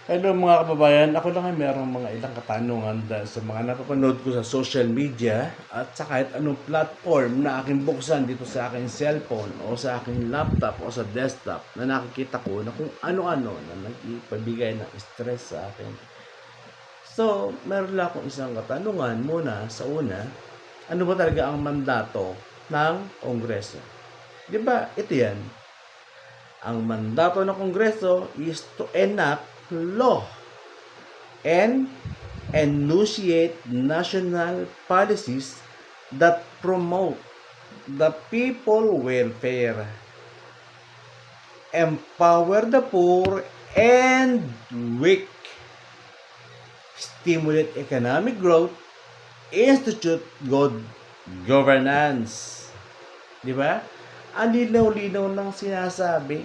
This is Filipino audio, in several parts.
Hello mga kababayan, ako lang ay merong mga ilang katanungan dahil sa mga napapanood ko sa social media at sa kahit anong platform na aking buksan dito sa aking cellphone o sa aking laptop o sa desktop na nakikita ko na kung ano-ano na nagpabigay ng stress sa akin. So, meron lang akong isang katanungan muna sa una, ano ba talaga ang mandato ng Kongreso? Di ba, ito yan. Ang mandato ng Kongreso is to enact law and enunciate national policies that promote the people welfare, empower the poor and weak, stimulate economic growth, institute good governance. Di ba? Ang linaw-linaw ng sinasabi.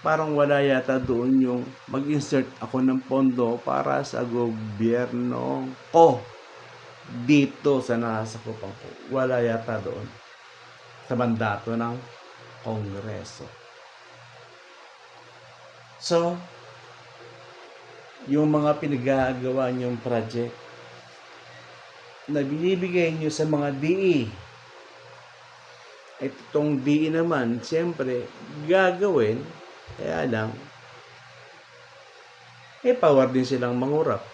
Parang wala yata doon yung mag-insert ako ng pondo para sa gobyerno ko dito sa nasasakupan ko. Wala yata doon sa mandato ng Kongreso. So, yung mga pinagagawa niyong project na binibigay niyo sa mga DE, itong DE naman, siyempre, gagawin, kaya lang, may power din silang mangurap.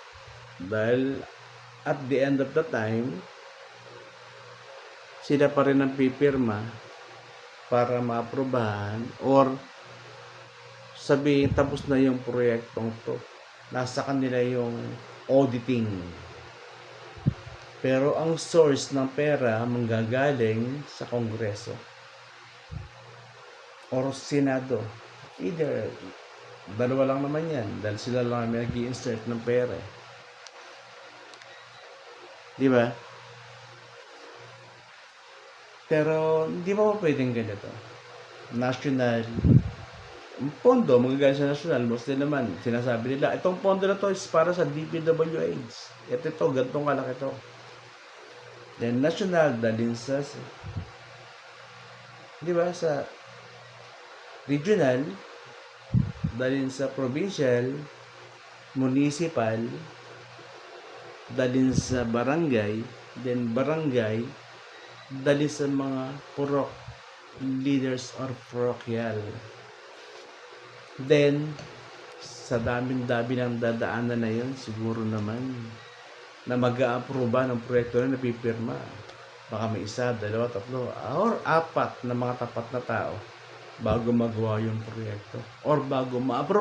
Dahil at the end of the time, sila pa rin ang pipirma para maaprobahan or sabihin tapos na yung proyektong to. Nasa kanila yung auditing. Pero ang source ng pera manggagaling sa Kongreso or Senado. Either, dalawa lang naman yan dahil sila lang may nag-i-insert ng pera. Di ba? Pero hindi mo pwedeng ganito. National pondo, magagaling sa national, mostly naman, sinasabi nila, itong pondo na to is para sa DPWH. Ito, gantong kalaki to. Then, national, dalhin sa, di ba, sa regional, dalhin sa provincial, municipal, dalhin sa barangay, then barangay, dalhin sa mga purok, leaders or parochial. Then, sa daming-dami ng dadaanan na yun, siguro naman, na mag-a-aproba ng proyekto na napipirma. Baka may isa, dalawa, tatlo, or apat na mga tapat na tao bago magawa yung proyekto or bago ma-approve